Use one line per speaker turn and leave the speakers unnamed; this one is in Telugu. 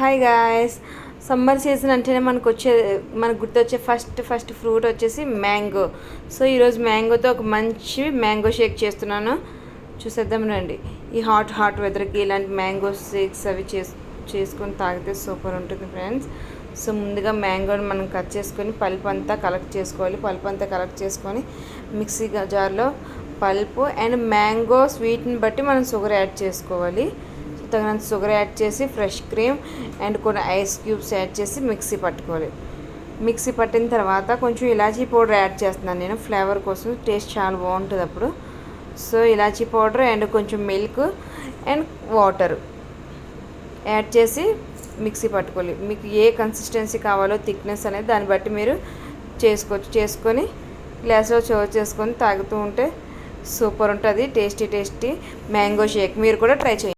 Hi guys. సమ్మర్ సీజన్ అంటేనే మనకు గుర్తొచ్చే ఫస్ట్ ఫ్రూట్ వచ్చేసి మ్యాంగో. సో ఈరోజు మ్యాంగోతో ఒక మంచి మ్యాంగో షేక్ చేస్తున్నాను, చూసేద్దాం రండి. ఈ హాట్ వెదర్కి ఇలాంటి మ్యాంగో షేక్స్ అవి చేసుకొని తాగితే సూపర్ ఉంటుంది ఫ్రెండ్స్. సో ముందుగా మ్యాంగోని మనం కట్ చేసుకొని పల్ప్ అంతా కలెక్ట్ చేసుకొని మిక్సీ జార్లో పల్పు అండ్ మ్యాంగో స్వీట్ని బట్టి మనం షుగర్ యాడ్ చేసుకోవాలి. తగినంత షుగర్ యాడ్ చేసి ఫ్రెష్ క్రీమ్ అండ్ కొన్ని ఐస్ క్యూబ్స్ యాడ్ చేసి మిక్సీ పట్టుకోవాలి. మిక్సీ పట్టిన తర్వాత కొంచెం ఇలాచీ పౌడర్ యాడ్ చేస్తున్నాను నేను, ఫ్లేవర్ కోసం. టేస్ట్ చాలా బాగుంటుంది అప్పుడు. సో ఇలాచీ పౌడర్ అండ్ కొంచెం మిల్క్ అండ్ వాటర్ యాడ్ చేసి మిక్సీ పట్టుకోవాలి. మీకు ఏ కన్సిస్టెన్సీ కావాలో థిక్నెస్ అనేది దాన్ని బట్టి మీరు చేసుకొని గ్లాస్లో సర్వ్ చేసుకొని తాగుతూ ఉంటే సూపర్ ఉంటుంది. టేస్టీ మ్యాంగో షేక్ మీరు కూడా ట్రై చేయండి.